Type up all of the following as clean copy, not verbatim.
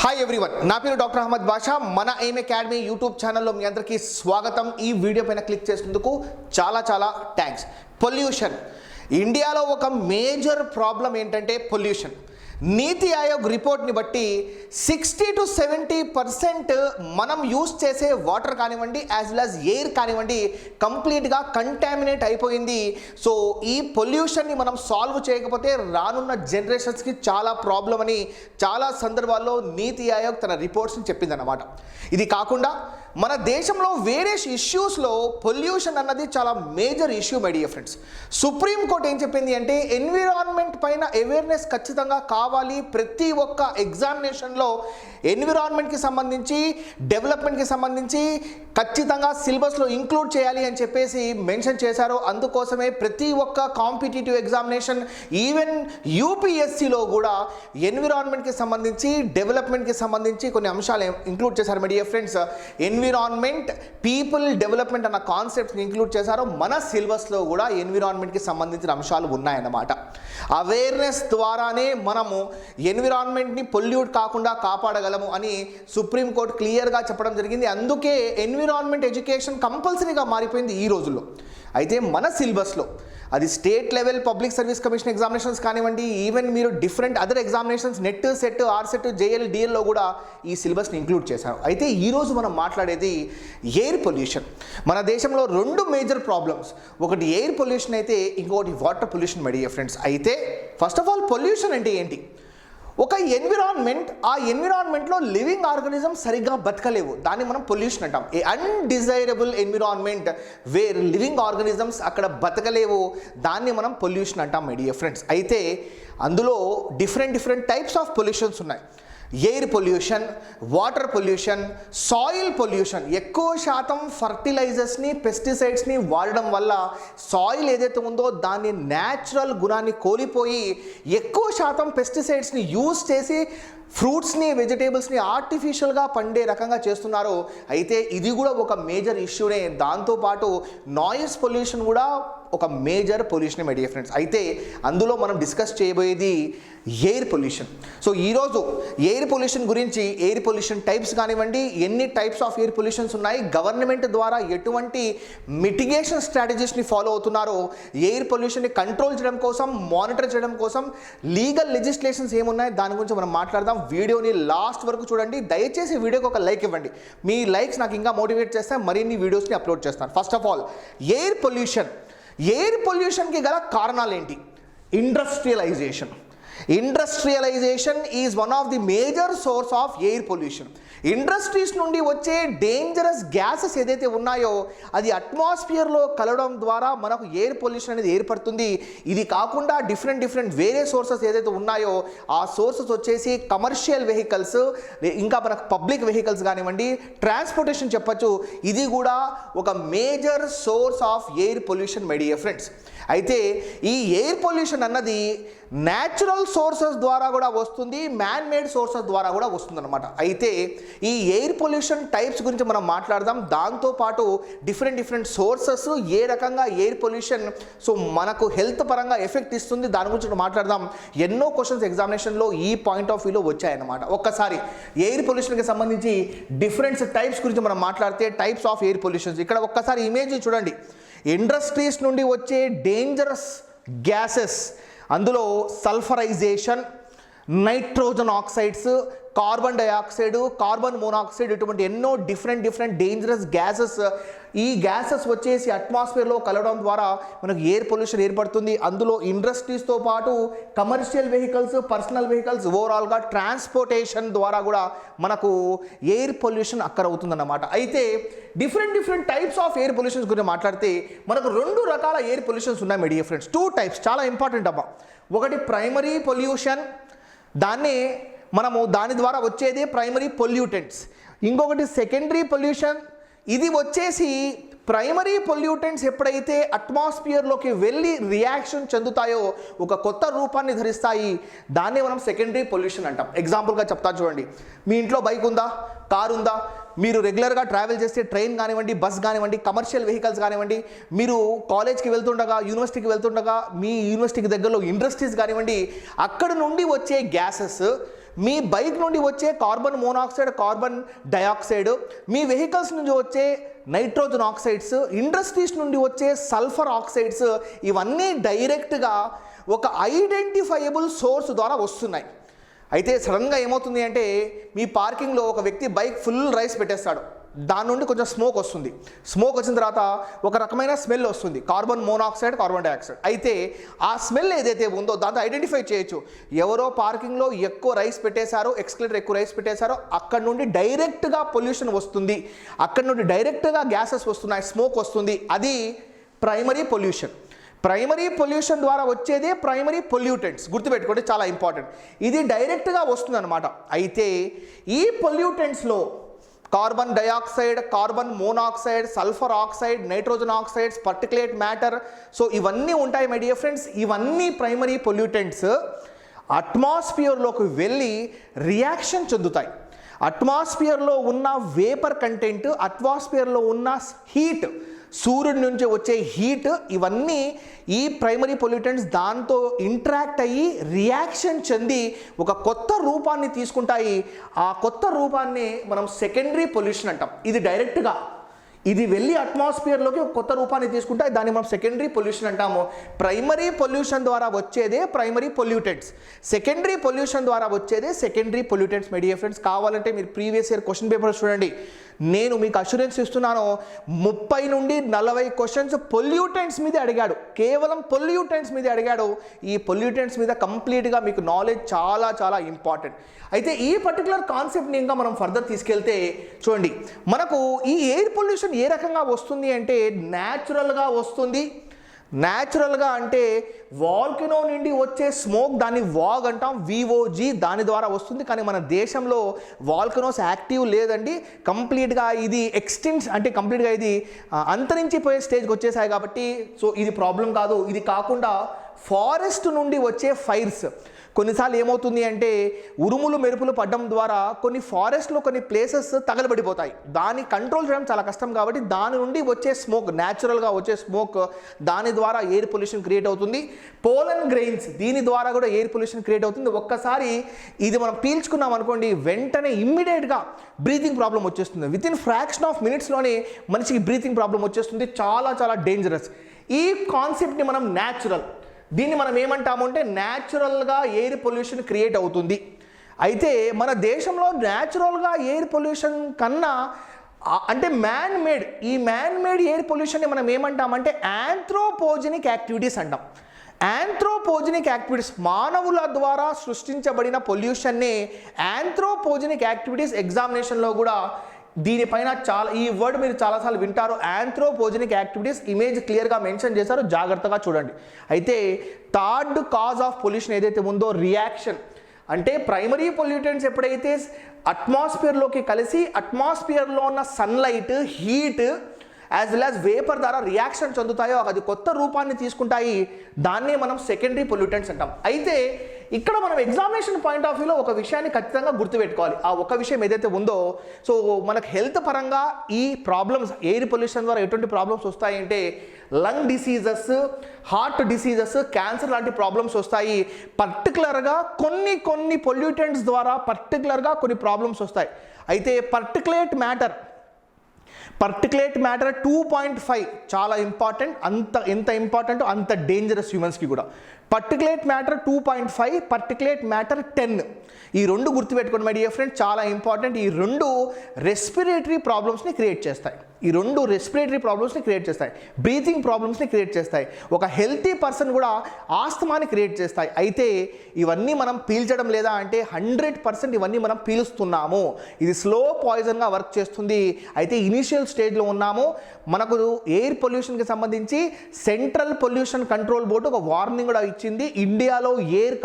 Hi everyone, నా పేరు doctor Ahmed బాషా. మన ఎయిమ్ అకాడమీ యూట్యూబ్ ఛానల్లో మీ అందరికీ స్వాగతం. ఈ వీడియో పైన క్లిక్ చేసినందుకు చాలా థ్యాంక్స్. పొల్యూషన్ ఇండియాలో ఒక మేజర్ ప్రాబ్లం ఏంటంటే పొల్యూషన్. నీతి ఆయోగ్ రిపోర్ట్ని బట్టి 60 to 70% మనం యూస్ చేసే వాటర్ కానివ్వండి యాజ్ వెల్ యాజ్ ఎయిర్ కానివ్వండి కంప్లీట్గా కంటామినేట్ అయిపోయింది. సో ఈ పొల్యూషన్ని మనం సాల్వ్ చేయకపోతే రానున్న జనరేషన్స్కి చాలా ప్రాబ్లం అని చాలా సందర్భాల్లో నీతి ఆయోగ్ తన రిపోర్ట్స్ని చెప్పిందన్నమాట. ఇది కాకుండా మన దేశంలో వేరే ఇష్యూస్లో పొల్యూషన్ అన్నది చాలా major issue my dear friends. Supreme court ఏం చెప్పింది అంటే ఎన్విరాన్మెంట్ పైన అవేర్నెస్ ఖచ్చితంగా కావాలి. ప్రతి ఒక్క ఎగ్జామినేషన్లో ఎన్విరాన్మెంట్కి సంబంధించి డెవలప్మెంట్కి సంబంధించి ఖచ్చితంగా సిలబస్లో ఇంక్లూడ్ చేయాలి అని చెప్పేసి మెన్షన్ చేశారు. అందుకోసమే ప్రతి ఒక్క కాంపిటేటివ్ ఎగ్జామినేషన్ ఈవెన్ యూపీఎస్సీలో కూడా ఎన్విరాన్మెంట్కి సంబంధించి డెవలప్మెంట్కి సంబంధించి కొన్ని అంశాలు ఇంక్లూడ్ చేశారు my dear friends. Environment people development అన్న కాన్సెప్ట్ని ఇంక్లూడ్ చేశారు. మన సిలబస్లో కూడా ఎన్విరాన్మెంట్కి సంబంధించిన అంశాలు ఉన్నాయన్నమాట. అవేర్నెస్ ద్వారానే మనము ఎన్విరాన్మెంట్ని పొల్యూట్ కాకుండా కాపాడగలము అని సుప్రీంకోర్టు క్లియర్గా చెప్పడం జరిగింది. అందుకే ఎన్విరాన్మెంట్ ఎడ్యుకేషన్ కంపల్సరీగా మారిపోయింది ఈ రోజుల్లో. అయితే మన సిలబస్లో అది state level public service commission examinations కానివ్వండి, ఈవెన్ మీరు different other examinations NET, SET, ఆర్సెట్, జేఎల్, డిఎల్లో కూడా ఈ సిలబస్ని ఇంక్లూడ్ చేశారు. అయితే ఈరోజు మనం మాట్లాడేది ఎయిర్ పొల్యూషన్. మన దేశంలో రెండు మేజర్ ప్రాబ్లమ్స్, ఒకటి ఎయిర్ పొల్యూషన్ అయితే ఇంకొకటి water pollution my dear friends. అయితే ఫస్ట్ ఆఫ్ ఆల్ పొల్యూషన్ అంటే ఏంటి? ఒక ఎన్విరాన్మెంట్, ఆ ఎన్విరాన్మెంట్లో లివింగ్ ఆర్గానిజం సరిగ్గా బతకలేవు, దాన్ని మనం పొల్యూషన్ అంటాం. A undesirable environment where living organisms అక్కడ బతకలేవు, దాన్ని మనం పొల్యూషన్ అంటాం మై డియర్ ఫ్రెండ్స్. అయితే అందులో డిఫరెంట్ టైప్స్ ఆఫ్ పొల్యూషన్స్ ఉన్నాయి. Air pollution, water pollution, soil pollution. ఎక్కువ శాతం ఫర్టిలైజర్స్ని, పెస్టిసైడ్స్ని వాడడం వల్ల సాయిల్ ఏదైతే ఉందో దాన్ని న్యాచురల్ గుణాన్ని కోల్పోయి ఎక్కువ శాతం పెస్టిసైడ్స్ని యూజ్ చేసి ఫ్రూట్స్ని, వెజిటేబుల్స్ని ఆర్టిఫిషియల్గా పండే రకంగా చేస్తున్నారు. అయితే ఇది కూడా ఒక మేజర్ ఇష్యూనే. దాంతోపాటు నాయిస్ పొల్యూషన్ కూడా ఒక major pollution my dear friends. అయితే అందులో మనం డిస్కస్ చేయబోయేది ఎయిర్ పొల్యూషన్. సో ఈరోజు ఎయిర్ పొల్యూషన్ గురించి, ఎయిర్ పొల్యూషన్ టైప్స్ కానివ్వండి, ఎన్ని టైప్స్ ఆఫ్ ఎయిర్ పొల్యూషన్స్ ఉన్నాయి, గవర్నమెంట్ ద్వారా ఎటువంటి మిటిగేషన్ స్ట్రాటజీస్ని ఫాలో అవుతున్నారో, ఎయిర్ పొల్యూషన్ని కంట్రోల్ చేయడం కోసం, మానిటర్ చేయడం కోసం లీగల్ లెజిస్లేషన్స్ ఏమున్నాయి, దాని గురించి మనం మాట్లాడదాం. వీడియోని లాస్ట్ వరకు చూడండి. దయచేసి వీడియోకి ఒక లైక్ ఇవ్వండి. మీ లైక్స్ నాకు ఇంకా మోటివేట్ చేస్తే మరిన్ని వీడియోస్ని అప్లోడ్ చేస్తాను. First of all air pollution. Air పొల్యూషన్కి గల కారణాలు ఏంటి? Industrialization is one of the major source of air pollution. Industries నుండి వచ్చే డేంజరస్ గ్యాసెస్ ఏదైతే ఉన్నాయో అది అట్మాస్ఫియర్లో కలవడం ద్వారా మనకు ఎయిర్ పొల్యూషన్ అనేది ఏర్పడుతుంది. ఇది కాకుండా డిఫరెంట్ వేరే సోర్సెస్ ఏదైతే ఉన్నాయో ఆ సోర్సెస్ వచ్చేసి కమర్షియల్ వెహికల్స్, ఇంకా మనకు పబ్లిక్ వెహికల్స్ కానివ్వండి, ట్రాన్స్పోర్టేషన్ చెప్పచ్చు. ఇది కూడా ఒక major source of air pollution my dear friends. అయితే ఈ ఎయిర్ పొల్యూషన్ అన్నది న్యాచురల్ సోర్సెస్ ద్వారా కూడా వస్తుంది, మ్యాన్ మేడ్ సోర్సెస్ ద్వారా కూడా వస్తుంది అనమాట. అయితే ఈ ఎయిర్ పొల్యూషన్ టైప్స్ గురించి మనం మాట్లాడదాం. దాంతోపాటు డిఫరెంట్ సోర్సెస్, ఏ రకంగా ఎయిర్ పొల్యూషన్ సో మనకు హెల్త్ పరంగా ఎఫెక్ట్ ఇస్తుంది, దాని గురించి మాట్లాడదాం. ఎన్నో క్వశ్చన్స్ ఎగ్జామినేషన్లో ఈ పాయింట్ ఆఫ్ వ్యూలో వచ్చాయన్నమాట. ఒక్కసారి ఎయిర్ పొల్యూషన్కి సంబంధించి డిఫరెంట్ టైప్స్ గురించి మనం మాట్లాడితే టైప్స్ ఆఫ్ ఎయిర్ పొల్యూషన్స్ ఇక్కడ ఒక్కసారి ఇమేజ్ చూడండి. ఇండస్ట్రీస్ నుండి వచ్చే డేంజరస్ గ్యాసెస్, అందులో sulphurisation, nitrogen oxides, carbon dioxide, carbon monoxide, ఇటువంటి ఎన్నో డిఫరెంట్ డేంజరస్ గ్యాసెస్. ఈ గ్యాసెస్ వచ్చేసి అట్మాస్ఫియర్లో కలవడం ద్వారా మనకు ఎయిర్ పొల్యూషన్ ఏర్పడుతుంది. అందులో ఇండస్ట్రీస్తో పాటు కమర్షియల్ వెహికల్స్, పర్సనల్ వెహికల్స్, ఓవరాల్గా ట్రాన్స్పోర్టేషన్ ద్వారా కూడా మనకు ఎయిర్ పొల్యూషన్ అక్కర్ అవుతుందన్నమాట. అయితే different types of air pollutions గురించి మాట్లాడితే మనకు రెండు రకాల ఎయిర్ పొల్యూషన్స్ ఉన్నాయి మై డియర్ ఫ్రెండ్స్. 2 టైప్స్ చాలా ఇంపార్టెంట్ అమ్మా. ఒకటి ప్రైమరీ పొల్యూషన్, దాని ద్వారా వచ్చేదే ప్రైమరీ పొల్యూటెంట్స్. ఇంకొకటి సెకండరీ పొల్యూషన్. ఇది వచ్చేసి ప్రైమరీ పొల్యూటెంట్స్ ఎప్పుడైతే అట్మాస్ఫియర్లోకి వెళ్ళి రియాక్షన్ చెందుతాయో ఒక కొత్త రూపాన్ని ధరిస్తాయి, దాన్నే మనం సెకండరీ పొల్యూషన్ అంటాం. ఎగ్జాంపుల్గా చెప్తాను చూడండి. మీ ఇంట్లో బైక్ ఉందా, కారు ఉందా, మీరు రెగ్యులర్గా ట్రావెల్ చేస్తే ట్రైన్ కానివ్వండి, బస్ కానివ్వండి, కమర్షియల్ వెహికల్స్ కానివ్వండి, మీరు కాలేజ్కి వెళ్తుండగా, యూనివర్సిటీకి వెళ్తుండగా, మీ యూనివర్సిటీకి దగ్గరలో ఇండస్ట్రీస్ కానివ్వండి, అక్కడ నుండి వచ్చే గ్యాసెస్ మీ బైక్ నుండి వచ్చే కార్బన్ మోనాక్సైడ్, కార్బన్ డయాక్సైడ్, మీ వెహికల్స్ నుంచి వచ్చే నైట్రోజన్ ఆక్సైడ్స్, ఇండస్ట్రీస్ నుండి వచ్చే సల్ఫర్ ఆక్సైడ్స్, ఇవన్నీ డైరెక్ట్గా ఒక ఐడెంటిఫైయబుల్ సోర్స్ ద్వారా వస్తున్నాయి. అయితే సడన్గా ఏమవుతుంది అంటే మీ పార్కింగ్లో ఒక వ్యక్తి బైక్ ఫుల్ రైస్ పెట్టేస్తాడు, దాని నుండి కొంచెం స్మోక్ వస్తుంది. స్మోక్ వచ్చిన తర్వాత ఒక రకమైన స్మెల్ వస్తుంది, కార్బన్ మోనాక్సైడ్, కార్బన్ డయాక్సైడ్. అయితే ఆ స్మెల్ ఏదైతే ఉందో దాంతో ఐడెంటిఫై చేయొచ్చు ఎవరో పార్కింగ్లో ఎక్కువ రైస్ పెట్టేశారో, ఎక్స్కలేటర్ ఎక్కువ రైస్ పెట్టేశారో, అక్కడ నుండి డైరెక్ట్గా పొల్యూషన్ వస్తుంది, అక్కడ నుండి డైరెక్ట్గా గ్యాసెస్ వస్తున్నాయి, స్మోక్ వస్తుంది. అది ప్రైమరీ పొల్యూషన్. ప్రైమరీ పొల్యూషన్ ద్వారా వచ్చేదే ప్రైమరీ పొల్యూటెంట్స్, గుర్తుపెట్టుకోండి, చాలా ఇంపార్టెంట్. ఇది డైరెక్ట్గా వస్తుంది అనమాట. అయితే ఈ పొల్యూటెంట్స్లో carbon dioxide, carbon monoxide, sulphur oxide, nitrogen oxides, particulate matter, so ఇవన్నీ ఉంటాయి మై డియర్ ఫ్రెండ్స్. ఇవన్నీ ప్రైమరీ పొల్యూటెంట్స్ అట్మాస్ఫియర్లోకి వెళ్ళి రియాక్షన్ చెందుతాయి. అట్మాస్ఫియర్లో ఉన్న వేపర్ కంటెంట్, అట్మాస్ఫియర్లో ఉన్న హీట్, సూర్యుడి నుంచి వచ్చే హీట్, ఇవన్నీ ఈ ప్రైమరీ పొల్యూటెంట్స్ దాంతో ఇంటరాక్ట్ అయ్యి రియాక్షన్ చెంది ఒక కొత్త రూపాన్ని తీసుకుంటాయి. ఆ కొత్త రూపాన్ని మనం సెకండరీ పొల్యూషన్ అంటాం. ఇది డైరెక్ట్గా ఇది వెళ్ళి అట్మాస్ఫియర్లోకి ఒక కొత్త రూపాన్ని తీసుకుంటే దాన్ని మనం సెకండరీ పొల్యూషన్ అంటాము. ప్రైమరీ పొల్యూషన్ ద్వారా వచ్చేదే ప్రైమరీ పొల్యూటెంట్స్, సెకండరీ పొల్యూషన్ ద్వారా వచ్చేదే secondary pollutants. My dear friends, కావాలంటే మీరు ప్రీవియస్ ఇయర్ క్వశ్చన్ పేపర్స్ చూడండి. నేను మీకు అష్యూరెన్స్ ఇస్తున్నాను, 30 నుండి 40 క్వశ్చన్స్ పొల్యూటెంట్స్ మీద అడిగాడు, కేవలం పొల్యూటెంట్స్ మీద అడిగాడు. ఈ పొల్యూటెంట్స్ మీద కంప్లీట్గా మీకు నాలెడ్జ్ చాలా చాలా ఇంపార్టెంట్. అయితే ఈ పర్టికులర్ కాన్సెప్ట్ని ఇంకా మనం ఫర్దర్ తీసుకెళ్తే చూడండి, మనకు ఈ ఎయిర్ పొల్యూషన్ ఏ రకంగా వస్తుంది అంటే న్యాచురల్గా వస్తుంది. న్యాచురల్గా అంటే వాల్కనో నుండి వచ్చే స్మోక్, దాన్ని వాగ్ అంటాం, VOG, దాని ద్వారా వస్తుంది. కానీ మన దేశంలో వాల్కనోస్ యాక్టివ్ లేదండి, కంప్లీట్గా ఇది ఎక్స్టింక్ట్ అంటే కంప్లీట్గా ఇది అంతరించిపోయే స్టేజ్కి వచ్చేసాయి కాబట్టి సో ఇది ప్రాబ్లం కాదు. ఇది కాకుండా ఫారెస్ట్ నుండి వచ్చే ఫైర్స్, కొన్నిసార్లు ఏమవుతుంది అంటే ఉరుములు మెరుపులు పడడం ద్వారా కొన్ని ఫారెస్ట్లో కొన్ని ప్లేసెస్ తగలబడిపోతాయి, దాన్ని కంట్రోల్ చేయడం చాలా కష్టం. కాబట్టి దాని నుండి వచ్చే స్మోక్, న్యాచురల్గా వచ్చే స్మోక్, దాని ద్వారా ఎయిర్ పొల్యూషన్ క్రియేట్ అవుతుంది. పోలన్ గ్రెయిన్స్, దీని ద్వారా కూడా ఎయిర్ పొల్యూషన్ క్రియేట్ అవుతుంది. ఒక్కసారి ఇది మనం పీల్చుకున్నాం అనుకోండి, వెంటనే ఇమ్మీడియట్గా బ్రీతింగ్ ప్రాబ్లం వచ్చేస్తుంది. విత్ ఇన్ ఫ్రాక్షన్ ఆఫ్ మినిట్స్లోనే మనిషికి బ్రీతింగ్ ప్రాబ్లం వచ్చేస్తుంది. చాలా చాలా డేంజరస్. ఈ కాన్సెప్ట్ని మనం న్యాచురల్, దీన్ని మనం ఏమంటాము అంటే న్యాచురల్గా ఎయిర్ పొల్యూషన్ క్రియేట్ అవుతుంది. అయితే మన దేశంలో న్యాచురల్గా ఎయిర్ పొల్యూషన్ కన్నా అంటే మ్యాన్ మేడ్, ఈ మ్యాన్ మేడ్ ఎయిర్ పొల్యూషన్ని మనం ఏమంటామంటే యాంథ్రోపోజెనిక్ యాక్టివిటీస్ అంటాం. యాంథ్రోపోజెనిక్ యాక్టివిటీస్, మానవుల ద్వారా సృష్టించబడిన పొల్యూషన్నే యాంథ్రోపోజెనిక్ యాక్టివిటీస్. ఎగ్జామినేషన్లో కూడా దీనిపైన చాలా, ఈ వర్డ్ మీరు చాలాసార్లు వింటారు, యాంథ్రోపోజెనిక్ యాక్టివిటీస్, ఇమేజ్ క్లియర్గా మెన్షన్ చేశారు, జాగ్రత్తగా చూడండి. అయితే థర్డ్ కాజ్ ఆఫ్ పొల్యూషన్ ఏదైతే ఉందో రియాక్షన్, అంటే ప్రైమరీ పొల్యూటెంట్స్ ఎప్పుడైతే అట్మాస్ఫియర్లోకి కలిసి అట్మాస్ఫియర్లో ఉన్న sunlight, heat as well as vapour ద్వారా రియాక్షన్ చెందుతాయో అది కొత్త రూపాన్ని తీసుకుంటాయి, దాన్నే మనం సెకండరీ పొల్యూటెంట్స్ అంటాం. అయితే ఇక్కడ మనం ఎగ్జామినేషన్ పాయింట్ ఆఫ్ వ్యూలో ఒక విషయాన్ని ఖచ్చితంగా గుర్తుపెట్టుకోవాలి. ఆ ఒక విషయం ఏదైతే ఉందో, సో మనకు హెల్త్ పరంగా ఈ ప్రాబ్లమ్స్, ఎయిర్ పొల్యూషన్ ద్వారా ఎటువంటి ప్రాబ్లమ్స్ వస్తాయంటే lung diseases, heart diseases, cancer లాంటి ప్రాబ్లమ్స్ వస్తాయి. పర్టికులర్గా కొన్ని పొల్యూటెంట్స్ ద్వారా పర్టికులర్గా కొన్ని ప్రాబ్లమ్స్ వస్తాయి. అయితే పర్టికులేట్ మ్యాటర్ 2.5 చాలా ఇంపార్టెంట్. ఎంత ఇంపార్టెంట్ అంత డేంజరస్ హ్యూమన్స్కి కూడా. పర్టికులేట్ మ్యాటర్ 2.5, పర్టికులేట్ మ్యాటర్ 10, ఈ రెండు గుర్తుపెట్టుకోండి మై డియర్ ఫ్రెండ్స్, చాలా ఇంపార్టెంట్. ఈ రెండు రెస్పిరేటరీ ప్రాబ్లమ్స్ని క్రియేట్ చేస్తాయి. బ్రీతింగ్ ప్రాబ్లమ్స్ని క్రియేట్ చేస్తాయి. ఒక హెల్తీ పర్సన్ కూడా ఆస్తమాని క్రియేట్ చేస్తాయి. అయితే ఇవన్నీ మనం పీల్చడం లేదా అంటే 100% ఇవన్నీ మనం పీలుస్తున్నాము. ఇది స్లో పాయిజన్గా వర్క్ చేస్తుంది. అయితే ఇనీషియల్ స్టేజ్లో ఉన్నాము. మనకు ఎయిర్ పొల్యూషన్కి సంబంధించి సెంట్రల్ పొల్యూషన్ కంట్రోల్ బోర్డు ఒక వార్నింగ్ కూడా ఇచ్చింది. ఇండియాలో ఎయిర్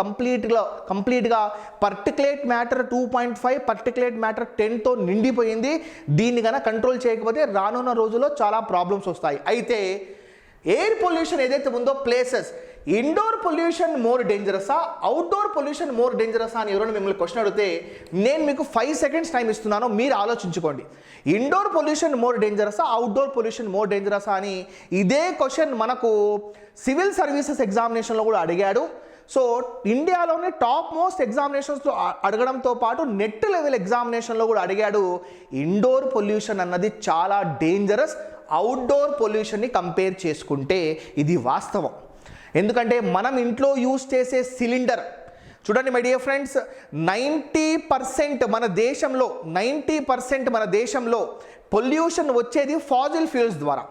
కంప్లీట్గా పర్టికులేట్ మ్యాటర్ 2.5, పర్టికులేట్ మ్యాటర్ 10తో నిండిపోయింది. దీన్ని కనుక కంట్రోల్ చేయకపోతే రానున్న రోజుల్లో చాలా ప్రాబ్లమ్స్ వస్తాయి. అయితే ఎయిర్ పొల్యూషన్ ఏదైతే ఉందో ప్లేసెస్, ఇండోర్ పొల్యూషన్ మోర్ డేంజరసా, అవుట్డోర్ పొల్యూషన్ మోర్ డేంజరసా అని ఎవరైనా మిమ్మల్ని క్వశ్చన్ అడిగితే నేను మీకు 5 సెకండ్స్ టైం ఇస్తున్నాను, మీరు ఆలోచించుకోండి. ఇండోర్ పొల్యూషన్ మోర్ డేంజరసా, అవుట్డోర్ పొల్యూషన్ మోర్ డేంజరసా అని. ఇదే క్వశ్చన్ మనకు సివిల్ సర్వీసెస్ ఎగ్జామినేషన్లో కూడా అడిగాడు. సో ఇండియాలోనే టాప్ మోస్ట్ ఎగ్జామినేషన్స్లో అడగడంతో పాటు నెట్ లెవెల్ ఎగ్జామినేషన్లో కూడా అడిగాడు. ఇండోర్ పొల్యూషన్ అన్నది చాలా డేంజరస్ అవుట్డోర్ పొల్యూషన్ని కంపేర్ చేసుకుంటే. ఇది వాస్తవం. ఎందుకంటే మనం ఇంట్లో యూజ్ చేసే సిలిండర్ చూడండి మై డియర్ ఫ్రెండ్స్, 90% మన దేశంలో పొల్యూషన్ వచ్చేది ఫాజిల్ ఫ్యూయల్స్ ద్వారా.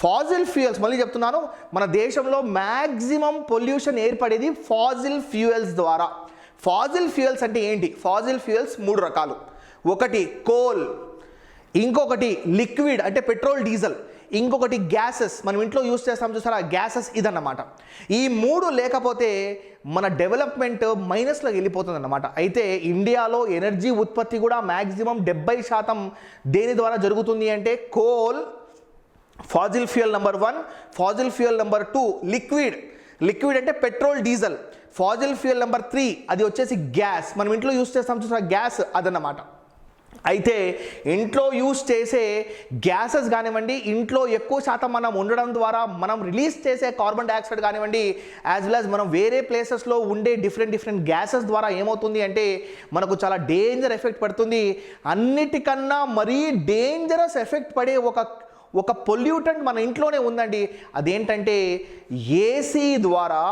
ఫాజిల్ ఫ్యూయల్స్, మళ్ళీ చెప్తున్నాను, మన దేశంలో మ్యాక్సిమం పొల్యూషన్ ఏర్పడేది ఫాజిల్ ఫ్యూయల్స్ ద్వారా. ఫాజిల్ ఫ్యూయల్స్ అంటే ఏంటి? ఫాజిల్ ఫ్యూయల్స్ 3 రకాలు. ఒకటి కోల్, ఇంకొకటి లిక్విడ్ అంటే పెట్రోల్ డీజిల్, ఇంకొకటి గ్యాసెస్, మనం ఇంట్లో యూస్ చేస్తాం చూసారా గ్యాసెస్, ఇదన్నమాట. ఈ 3 లేకపోతే మన డెవలప్మెంట్ మైనస్లోకి వెళ్ళిపోతుంది అన్నమాట. అయితే ఇండియాలో ఎనర్జీ ఉత్పత్తి కూడా మ్యాక్సిమం 70% దేని ద్వారా జరుగుతుంది అంటే coal, fossil fuel number 1, fossil fuel number 2 liquid అంటే petrol diesel, fossil fuel number 3 అది వచ్చేసి గ్యాస్, మనం ఇంట్లో యూస్ చేస్తాం చూసారా గ్యాస్, అదన్నమాట. అయితే ఇంట్లో యూస్ చేసే గ్యాసెస్ కానివ్వండి, ఇంట్లో ఎక్కువ శాతం మనం ఉండడం ద్వారా మనం రిలీజ్ చేసే కార్బన్ డైఆక్సైడ్ కానివ్వండి, యాజ్ వెల్ యాజ్ మనం వేరే ప్లేసెస్లో ఉండే డిఫరెంట్ గ్యాసెస్ ద్వారా ఏమవుతుంది అంటే మనకు చాలా డేంజర్ ఎఫెక్ట్ పడుతుంది. అన్నిటికన్నా మరీ డేంజరస్ ఎఫెక్ట్ పడే ఒక పొల్యూటెంట్ మన ఇంట్లోనే ఉందండి. అదేంటంటే ఏసీ ద్వారా,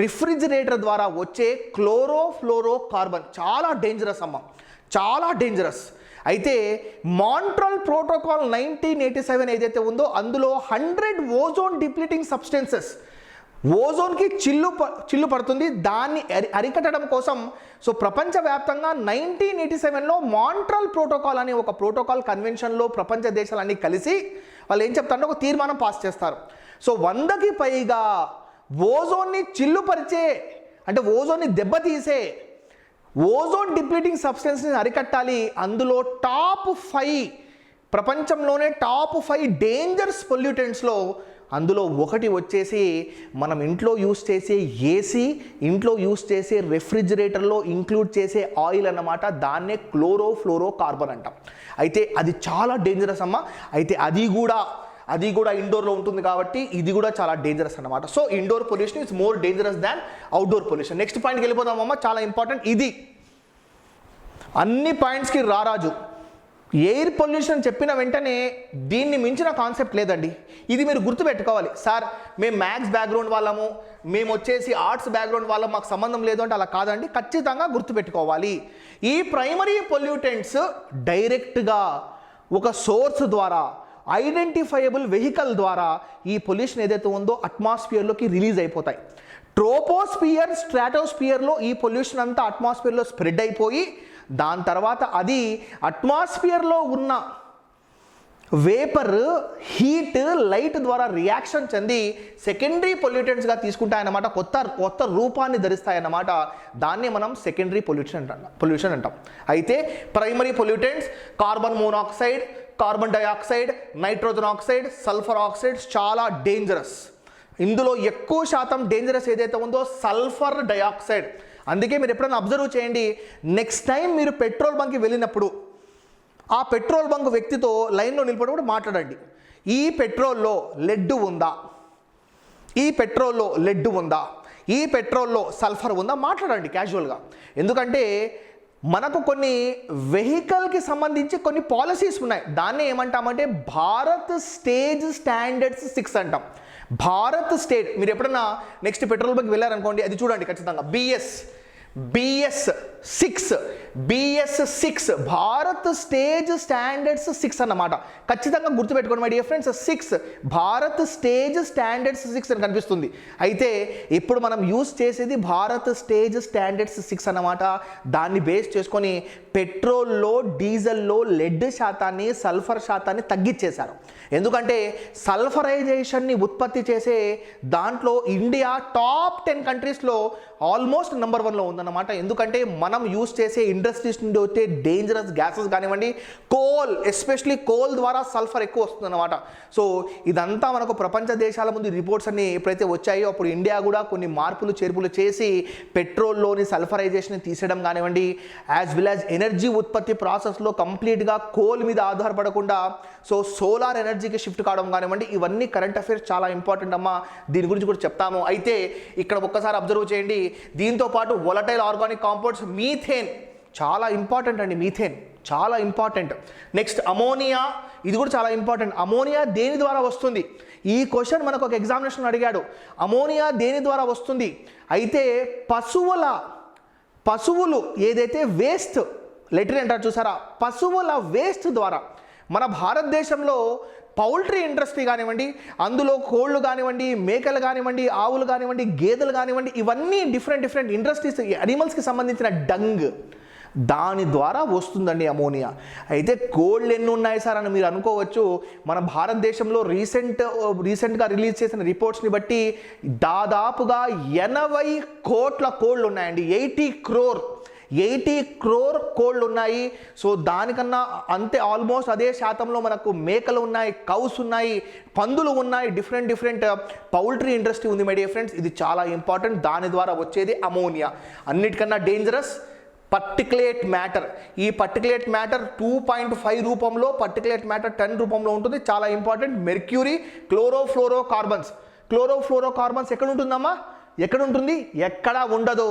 రిఫ్రిజిరేటర్ ద్వారా వచ్చే క్లోరోఫ్లోరో కార్బన్. చాలా డేంజరస్ అమ్మ, చాలా డేంజరస్. అయితే మాంట్రల్ ప్రోటోకాల్ 1987 ఏదైతే ఉందో అందులో 100 ఓజోన్ డిప్లీటింగ్ సబ్స్టెన్సెస్, ఓజోన్కి చిల్లు పడుతుంది, దాన్ని అరికట్టడం కోసం సో ప్రపంచవ్యాప్తంగా 1987లో మాంట్రల్ ప్రోటోకాల్ అనే ఒక ప్రోటోకాల్ కన్వెన్షన్లో ప్రపంచ దేశాలన్నీ కలిసి వాళ్ళు ఏం చెప్తారంటే ఒక తీర్మానం పాస్ చేస్తారు. సో 100కి పైగా ఓజోన్ని చిల్లుపరిచే అంటే ఓజోన్ని దెబ్బతీసే ఓజోన్ డిప్లీటింగ్ సబ్స్టెన్స్ని అరికట్టాలి. అందులో టాప్ 5 ప్రపంచంలోనే టాప్ 5 డేంజరస్ పొల్యూటెంట్స్లో అందులో ఒకటి వచ్చేసి మనం ఇంట్లో యూస్ చేసే ఏసీ, ఇంట్లో యూస్ చేసే రెఫ్రిజిరేటర్లో ఇంక్లూడ్ చేసే ఆయిల్ అన్నమాట. దాన్నే క్లోరోఫ్లోరో కార్బన్ అంటాం. అయితే అది చాలా డేంజరస్ అమ్మ. అయితే అది కూడా ఇండోర్లో ఉంటుంది కాబట్టి ఇది కూడా చాలా డేంజరస్ అన్నమాట. So indoor pollution is more dangerous than outdoor pollution. Next పాయింట్కి వెళ్ళిపోదామమ్మ, చాలా ఇంపార్టెంట్ ఇది. అన్ని పాయింట్స్కి రారాజు. ఎయిర్ పొల్యూషన్ చెప్పిన వెంటనే దీన్ని మించిన కాన్సెప్ట్ లేదండి. ఇది మీరు గుర్తుపెట్టుకోవాలి. సార్ మేము మ్యాథ్స్ బ్యాక్గ్రౌండ్ వాళ్ళము, మేము వచ్చేసి ఆర్ట్స్ బ్యాక్గ్రౌండ్ వాళ్ళం, మాకు సంబంధం లేదు అంటే అలా కాదండి. ఖచ్చితంగా గుర్తుపెట్టుకోవాలి. ఈ ప్రైమరీ పొల్యూటెంట్స్ డైరెక్ట్గా ఒక సోర్స్ ద్వారా, ఐడెంటిఫైయబుల్ వెహికల్ ద్వారా ఈ పొల్యూషన్ ఏదైతే ఉందో అట్మాస్ఫియర్లోకి రిలీజ్ అయిపోతాయి. ట్రోపోస్ఫియర్, స్ట్రాటోస్ఫియర్లో ఈ పొల్యూషన్ అంతా అట్మాస్ఫియర్లో స్ప్రెడ్ అయిపోయి దాని తర్వాత అది అట్మాస్ఫియర్లో ఉన్న వేపర్, హీట్, లైట్ ద్వారా రియాక్షన్ చెంది సెకండరీ పొల్యూటెంట్స్గా తీసుకుంటాయన్నమాట. కొత్త రూపాన్ని ధరిస్తాయన్నమాట. దాన్ని మనం సెకండరీ పొల్యూషన్ అంటాం. అయితే primary pollutants carbon monoxide, carbon dioxide, nitrogen oxide, sulphur oxides చాలా డేంజరస్. ఇందులో ఎక్కువ శాతం డేంజరస్ ఏదైతే ఉందో సల్ఫర్ డైఆక్సైడ్. అందుకే మీరు ఎప్పుడైనా అబ్జర్వ్ చేయండి, నెక్స్ట్ టైం మీరు పెట్రోల్ బంక్కి వెళ్ళినప్పుడు ఆ పెట్రోల్ బంక్ వ్యక్తితో లైన్లో నిలబడినప్పుడు మాట్లాడండి. ఈ పెట్రోల్లో లెడ్ ఉందా, ఈ పెట్రోల్లో లెడ్ ఉందా, ఈ పెట్రోల్లో సల్ఫర్ ఉందా, మాట్లాడండి క్యాజువల్గా. ఎందుకంటే మనకు కొన్ని వెహికల్కి సంబంధించి కొన్ని పాలసీస్ ఉన్నాయి. దాన్ని ఏమంటామంటే భారత్ స్టేజ్ స్టాండర్డ్స్ 6 అంటాం. భారత్ స్టేట్, మీరు ఎప్పుడన్నా నెక్స్ట్ పెట్రోల్ బంక్కి వెళ్ళారనుకోండి, అది చూడండి ఖచ్చితంగా BS6 భారత్ స్టేజ్ స్టాండర్డ్స్ 6 అన్నమాట. ఖచ్చితంగా గుర్తుపెట్టుకోండి my dear friends. 6 Bharat stage standards 6 అని కనిపిస్తుంది. అయితే ఇప్పుడు మనం యూస్ చేసేది భారత్ స్టేజ్ స్టాండర్డ్స్ 6 అన్నమాట. దాన్ని బేస్ చేసుకొని పెట్రోల్లో, డీజిల్లో లెడ్ శాతాన్ని, సల్ఫర్ శాతాన్ని తగ్గించేశారు. ఎందుకంటే సల్ఫరైజేషన్ని ఉత్పత్తి చేసే దాంట్లో ఇండియా టాప్ 10 కంట్రీస్లో ఆల్మోస్ట్ నెంబర్ 1లో ఉందన్నమాట. ఎందుకంటే మనం యూస్ చేసే ఇండస్ట్రీస్ నుండి వచ్చే డేంజరస్ గ్యాసెస్ కానివ్వండి, కోల్, ఎస్పెషలీ కోల్ ద్వారా సల్ఫర్ ఎక్కువ వస్తుందన్నమాట. సో ఇదంతా మనకు ప్రపంచ దేశాల ముందు రిపోర్ట్స్ అన్ని ఎప్పుడైతే వచ్చాయో అప్పుడు ఇండియా కూడా కొన్ని మార్పులు చేర్పులు చేసి పెట్రోల్లోని సల్ఫరైజేషన్ తీసేయడం కానివ్వండి, యాజ్ వెల్ యాజ్ ఎనర్జీ ఉత్పత్తి ప్రాసెస్లో కంప్లీట్గా కోల్ మీద ఆధారపడకుండా సో సోలార్ ఎనర్జీకి షిఫ్ట్ కావడం కానివ్వండి, ఇవన్నీ కరెంట్ అఫైర్స్ చాలా ఇంపార్టెంట్ అమ్మా. దీని గురించి కూడా చెప్తాము. అయితే ఇక్కడ ఒక్కసారి అబ్జర్వ్ చేయండి. దీంతో పాటు వొలటైల్ ఆర్గానిక్ కాంపౌండ్స్, మీథేన్ చాలా ఇంపార్టెంట్ అండి. మీథేన్ చాలా ఇంపార్టెంట్. నెక్స్ట్ అమోనియా, ఇది కూడా చాలా ఇంపార్టెంట్. అమోనియా దేని ద్వారా వస్తుంది? ఈ క్వశ్చన్ మనకు ఒక ఎగ్జామినేషన్ అడిగాడు. అమోనియా దేని ద్వారా వస్తుంది? అయితే పశువులు ఏదైతే వేస్ట్ లెటర్ అంటారు చూసారా, పశువుల వేస్ట్ ద్వారా మన భారతదేశంలో పౌల్ట్రీ ఇండస్ట్రీ కానివ్వండి, అందులో కోళ్ళు కానివ్వండి, మేకలు కానివ్వండి, ఆవులు కానివ్వండి, గేదెలు కానివ్వండి, ఇవన్నీ డిఫరెంట్ ఇండస్ట్రీస్, యానిమల్స్కి సంబంధించిన డంగ్, దాని ద్వారా వస్తుందండి అమోనియా. అయితే కోళ్ళు ఎన్ని ఉన్నాయి సార్ అని మీరు అనుకోవచ్చు. మన భారతదేశంలో రీసెంట్గా రిలీజ్ చేసిన రిపోర్ట్స్ని బట్టి దాదాపుగా 80 కోట్ల కోళ్ళు ఉన్నాయండి. 80 క్రోర్ కోళ్ళు ఉన్నాయి. సో దానికన్నా అంతే ఆల్మోస్ట్ అదే శాతంలో మనకు మేకలు ఉన్నాయి, కౌస్ ఉన్నాయి, పందులు ఉన్నాయి, డిఫరెంట్ పౌల్ట్రీ ఇండస్ట్రీ ఉంది మై డియర్ ఫ్రెండ్స్. ఇది చాలా ఇంపార్టెంట్. దాని ద్వారా వచ్చేది అమోనియా. అన్నిటికన్నా డేంజరస్ పర్టికులేట్ మ్యాటర్. ఈ పర్టికులేట్ మ్యాటర్ 2.5 రూపంలో, పర్టికులేట్ మ్యాటర్ 10 రూపంలో ఉంటుంది. చాలా ఇంపార్టెంట్. మెర్క్యూరీ, క్లోరోఫ్లోరోకార్బన్స్ ఎక్కడ ఉంటుందమ్మా? ఎక్కడ ఉంటుంది? ఎక్కడా ఉండదు.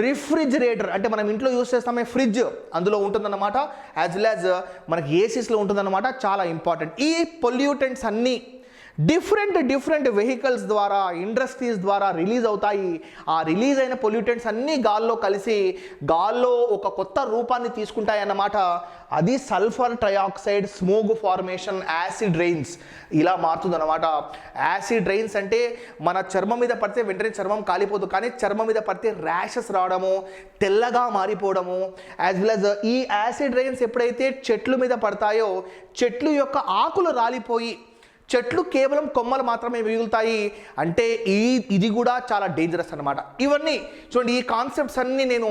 రిఫ్రిజిరేటర్ అంటే మనం ఇంట్లో యూస్ చేస్తామే ఫ్రిడ్జ్, అందులో ఉంటుందన్నమాట. యాజ్ వెల్ యాజ్ మనకి ఏసీస్లో ఉంటుందన్నమాట. చాలా ఇంపార్టెంట్. ఈ పొల్యూటెంట్స్ అన్నీ డిఫరెంట్ వెహికల్స్ ద్వారా, ఇండస్ట్రీస్ ద్వారా రిలీజ్ అవుతాయి. ఆ రిలీజ్ అయిన పొల్యూటెంట్స్ అన్నీ గాల్లో కలిసి గాల్లో ఒక కొత్త రూపాన్ని తీసుకుంటాయి అన్నమాట. అది sulphur trioxide, smog formation, acid rains ఇలా మారుతుందన్నమాట. యాసిడ్ రెయిన్స్ అంటే మన చర్మం మీద పడితే వెంటనే చర్మం కాలిపోదు, కానీ చర్మం మీద పడితే ర్యాషెస్ రావడము, తెల్లగా మారిపోవడము. యాజ్ వెల్ యాజ్ ఈ యాసిడ్ రెయిన్స్ ఎప్పుడైతే చెట్లు మీద పడతాయో చెట్లు యొక్క ఆకులు రాలిపోయి చెట్లు కేవలం కొమ్మలు మాత్రమే మిగులుతాయి. అంటే ఇది కూడా చాలా డేంజరస్ అనమాట. ఇవన్నీ చూడండి, ఈ కాన్సెప్ట్స్ అన్నీ నేను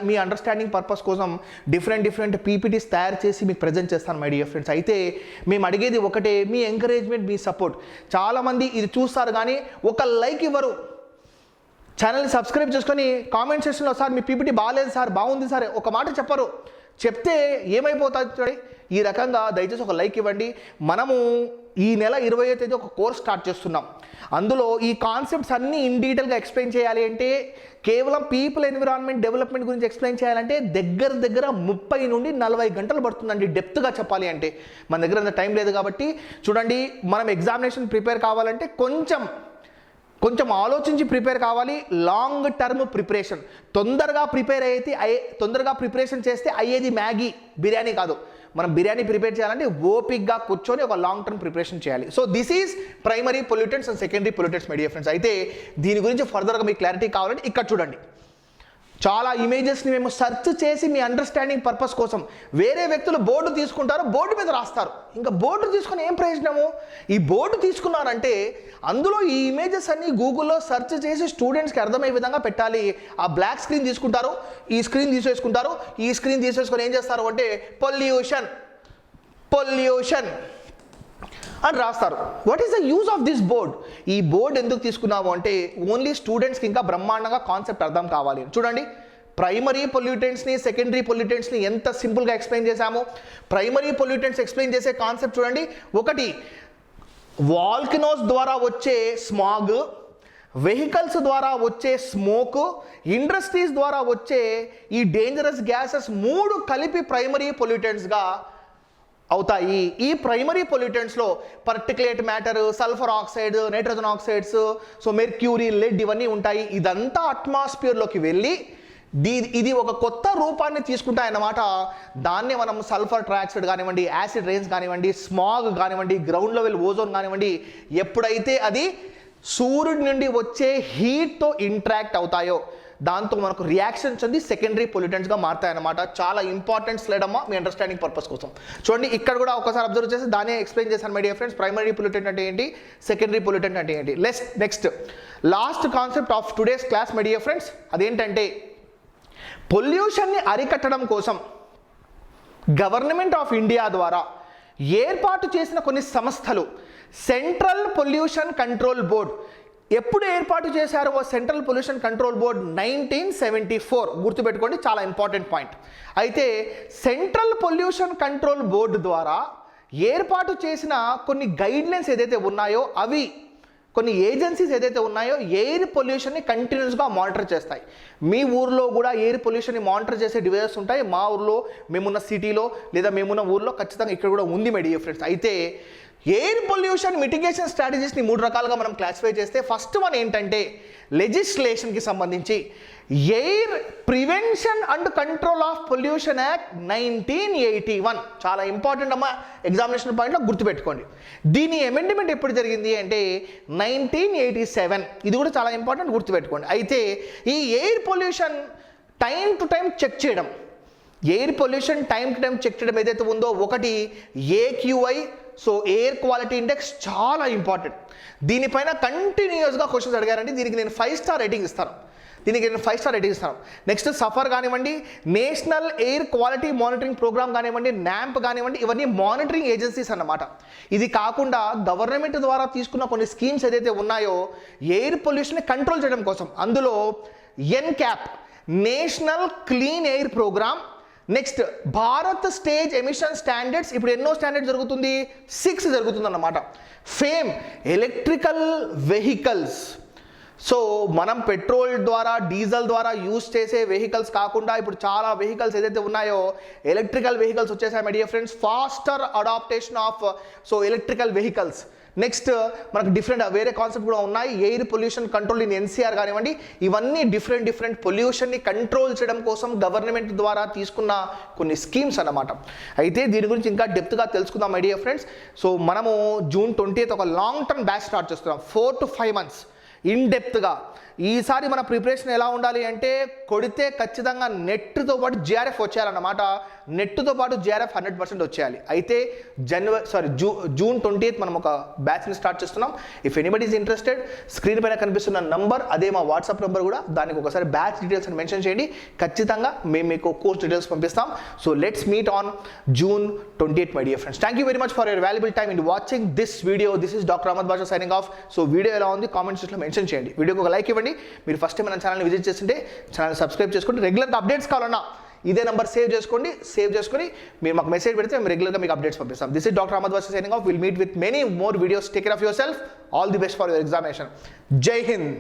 మీ అండర్స్టాండింగ్ పర్పస్ కోసం డిఫరెంట్ పీపీటీస్ తయారు చేసి మీకు ప్రజెంట్ చేస్తాను మై డియర్ ఫ్రెండ్స్. అయితే మేము అడిగేది ఒకటే, మీ ఎంకరేజ్మెంట్, మీ సపోర్ట్. చాలామంది ఇది చూస్తారు కానీ ఒక లైక్ ఇవ్వరు. ఛానల్ని సబ్స్క్రైబ్ చేసుకొని కామెంట్ సెక్షన్లో సార్ మీ పీపీటీ బాగాలేదు సార్, బాగుంది సార్ ఒక మాట చెప్పరు. చెప్తే ఏమైపోతుంది చూడండి. ఈ రకంగా దయచేసి ఒక లైక్ ఇవ్వండి. మనము ఈ నెల 20వ తేదీ ఒక కోర్స్ స్టార్ట్ చేస్తున్నాం. అందులో ఈ కాన్సెప్ట్స్ అన్నీ ఇన్ డీటెయిల్గా ఎక్స్ప్లెయిన్ చేయాలి అంటే, కేవలం పీపుల్ ఎన్విరాన్మెంట్ డెవలప్మెంట్ గురించి ఎక్స్ప్లెయిన్ చేయాలంటే దగ్గర 30 నుండి 40 గంటలు పడుతుందండి డెప్త్గా చెప్పాలి అంటే. మన దగ్గర అంత టైం లేదు కాబట్టి చూడండి, మనం ఎగ్జామినేషన్ ప్రిపేర్ కావాలంటే కొంచెం ఆలోచించి ప్రిపేర్ కావాలి. Long term preparation. తొందరగా ప్రిపరేషన్ చేస్తే అయ్యేది మ్యాగీ, బిర్యానీ కాదు. మనం బిర్యానీ ప్రిపేర్ చేయాలంటే ఓపిక్గా కూర్చొని ఒక లాంగ్ టర్మ్ ప్రిపరేషన్ చేయాలి. So this is primary pollutants and secondary pollutants my dear friends. అయితే దీని గురించి ఫర్దర్గా మీకు క్లారిటీ కావాలంటే ఇక్కడ చూడండి. చాలా ఇమేజెస్ని మేము సెర్చ్ చేసి మీ అండర్స్టాండింగ్ పర్పస్ కోసం, వేరే వ్యక్తులు బోర్డు తీసుకుంటారు, బోర్డు మీద రాస్తారు. ఇంకా బోర్డు తీసుకుని ఏం ప్రయోజనము? ఈ బోర్డు తీసుకున్నారంటే అందులో ఈ ఇమేజెస్ అన్ని గూగుల్లో సెర్చ్ చేసి స్టూడెంట్స్కి అర్థమయ్యే విధంగా పెట్టాలి. ఆ బ్లాక్ స్క్రీన్ తీసుకుంటారు, ఈ స్క్రీన్ తీసేసుకొని ఏం చేస్తారు అంటే పొల్యూషన్ అని రాస్తారు. What is the use of this board? ఈ బోర్డ్ ఎందుకు తీసుకున్నాము అంటే ఓన్లీ స్టూడెంట్స్కి ఇంకా బ్రహ్మాండంగా కాన్సెప్ట్ అర్థం కావాలి. చూడండి, ప్రైమరీ పొల్యూటెంట్స్ని, సెకండరీ పొల్యూటెంట్స్ని ఎంత సింపుల్గా ఎక్స్ప్లెయిన్ చేశాము. ప్రైమరీ పొల్యూటెంట్స్ ఎక్స్ప్లెయిన్ చేసే కాన్సెప్ట్ చూడండి. ఒకటి, వాల్కనోస్ ద్వారా వచ్చే స్మాగ్, వెహికల్స్ ద్వారా వచ్చే స్మోక్, ఇండస్ట్రీస్ ద్వారా వచ్చే ఈ డేంజరస్ గ్యాసెస్ 3 కలిపి ప్రైమరీ పొల్యూటెంట్స్గా అవుతాయి. ఈ ప్రైమరీ పొల్యూటెంట్స్లో particulate matter, sulphur oxide, nitrogen oxides, so mercury, lead ఇవన్నీ ఉంటాయి. ఇదంతా అట్మాస్ఫియర్లోకి వెళ్ళి ఇది ఒక కొత్త రూపాన్ని తీసుకుంటాయన్నమాట. దాన్నే మనం సల్ఫర్ ట్రయాక్సైడ్ కానివ్వండి, యాసిడ్ రెయిన్స్ కానివ్వండి, స్మాగ్ కానివ్వండి, గ్రౌండ్ లెవెల్ ఓజోన్ కానివ్వండి, ఎప్పుడైతే అది సూర్యుడి నుండి వచ్చే హీట్తో ఇంట్రాక్ట్ అవుతాయో దాంతో మనకు రియాక్షన్స్ అనేది సెకండరీ పొల్యూటెంట్స్గా మారుతాయన్నమాట. చాలా ఇంపార్టెంట్ స్లైడ్ అమ్మా మీ అండర్స్టాండింగ్ పర్పస్ కోసం. చూడండి, ఇక్కడ కూడా ఒకసారి అబ్జర్వ్ చేసి దాన్ని ఎక్స్ప్లెయిన్ చేశాను my dear friends. Primary pollutant అంటే ఏంటి, సెకండరీ పొల్యూటెంట్ అంటే ఏంటి. Next last concept of today's class my dear friends, అదేంటంటే పొల్యూషన్ని అరికట్టడం కోసం గవర్నమెంట్ ఆఫ్ ఇండియా ద్వారా ఏర్పాటు చేసిన కొన్ని సంస్థలు సెంట్రల్ పొల్యూషన్ కంట్రోల్ బోర్డ్. ఎప్పుడు ఏర్పాటు చేశారు సెంట్రల్ పొల్యూషన్ కంట్రోల్ బోర్డ్? 1974. గుర్తుపెట్టుకోండి, చాలా ఇంపార్టెంట్ పాయింట్. అయితే సెంట్రల్ పొల్యూషన్ కంట్రోల్ బోర్డు ద్వారా ఏర్పాటు చేసిన కొన్ని గైడ్లైన్స్ ఏదైతే ఉన్నాయో, అవి కొన్ని ఏజెన్సీస్ ఏదైతే ఉన్నాయో ఎయిర్ పొల్యూషన్ని కంటిన్యూస్గా మానిటర్ చేస్తాయి. మీ ఊర్లో కూడా ఎయిర్ పొల్యూషన్ని మానిటర్ చేసే డివైజెస్ ఉంటాయి. మా ఊర్లో, మేమున్న సిటీలో లేదా మేమున్న ఊర్లో ఖచ్చితంగా ఇక్కడ కూడా ఉంది మై డియర్ ఫ్రెండ్స్. అయితే ఎయిర్ పొల్యూషన్ మిటిగేషన్ స్ట్రాటజీస్ని 3 రకాలుగా మనం క్లాసిఫై చేస్తే, ఫస్ట్ వన్ ఏంటంటే లెజిస్లేషన్కి సంబంధించి air prevention and control of pollution act 1981. చాలా ఇంపార్టెంట్ అమ్మా, ఎగ్జామినేషన్ పాయింట్లో గుర్తుపెట్టుకోండి. దీని అమెండ్మెంట్ ఎప్పుడు జరిగింది అంటే 1987. ఇది కూడా చాలా ఇంపార్టెంట్, గుర్తుపెట్టుకోండి. అయితే ఈ air pollution time to time check చేయడం, air pollution time to time check చేయడం ఏదైతే ఉందో, ఒకటి AQI, so air quality index, చాలా ఇంపార్టెంట్. దీనిపైన కంటిన్యూస్గా క్వశ్చన్స్ అడిగారండి. దీనికి నేను 5 స్టార్ రేటింగ్ ఇస్తాను. నెక్స్ట్ సఫర్ కానివ్వండి, national air quality monitoring programme కానివ్వండి, NAMP కానివ్వండి, ఇవన్నీ మానిటరింగ్ ఏజెన్సీస్ అన్నమాట. ఇది కాకుండా గవర్నమెంట్ ద్వారా తీసుకున్న కొన్ని స్కీమ్స్ ఏదైతే ఉన్నాయో ఎయిర్ పొల్యూషన్ని కంట్రోల్ చేయడం కోసం, అందులో NCAP, national clean air program. Next Bharat stage emission standards. ఇప్పుడు ఎన్నో స్టాండర్డ్ జరుగుతుంది? 6 జరుగుతుంది అన్నమాట. FAME, electrical vehicles. సో మనం పెట్రోల్ ద్వారా, డీజిల్ ద్వారా యూజ్ చేసే వెహికల్స్ కాకుండా ఇప్పుడు చాలా వెహికల్స్ ఏదైతే ఉన్నాయో ఎలక్ట్రికల్ వెహికల్స్ వచ్చేసాయి my dear friends. Faster adaptation of electrical vehicles. Next మనకు డిఫరెంట్ వేరే కాన్సెప్ట్ కూడా ఉన్నాయి. Air pollution control in NCR కానివ్వండి, ఇవన్నీ డిఫరెంట్ పొల్యూషన్ని కంట్రోల్ చేయడం కోసం గవర్నమెంట్ ద్వారా తీసుకున్న కొన్ని స్కీమ్స్ అన్నమాట. అయితే దీని గురించి ఇంకా డెప్త్గా తెలుసుకుందాం మై డియర్ ఫ్రెండ్స్. సో మనము June 20th ఒక లాంగ్ టర్మ్ బ్యాచ్ స్టార్ట్ చేస్తున్నాం, 4 to 5 months ఇన్ డెప్త్గా. ఈసారి మన ప్రిపరేషన్ ఎలా ఉండాలి అంటే, కొడితే ఖచ్చితంగా నెట్తో పాటు GRF వచ్చేయాలన్నమాట. నెట్తో పాటు GRF 100% వచ్చేయాలి. అయితే June 20th మనం ఒక బ్యాచ్ని స్టార్ట్ చేస్తున్నాం. If anybody is interested, screen పైన కనిపిస్తున్న నంబర్, అదే మా వాట్సాప్ నెంబర్ కూడా, దానికి ఒకసారి బ్యాచ్ డీటెయిల్స్ అని మెన్షన్ చేయండి. ఖచ్చితంగా మేము మీకు కోర్స్ డీటెయిల్స్ పంపిస్తాం. So let's meet on June 20th my dear friends. Thank you very much for your valuable time in watching this video. This is doctor Ahmed Basha signing off. So video ఎలా ఉంది comment సెక్షన్లో mention చేయండి. వీడియోకి ఒక like ఇవ్వండి. మీరు first time మన ఛానల్ని విజిట్ చేస్తుంటే ఛానల్ సబ్స్క్రైబ్ చేసుకోండి. రెగ్యులర్గా అప్డేట్స్ కావాలన్నా ఇదే నెంబర్ సేవ్ చేసుకొని మీరు మాకు మెసేజ్ పెడితే మేము రెగ్యులర్గా మీకు అప్డేట్స్ పంపిస్తాం. This is doctor Ahmed Basha signing off. Will meet with many more videos. Take care of yourself. All the best for your examination. Jai Hind.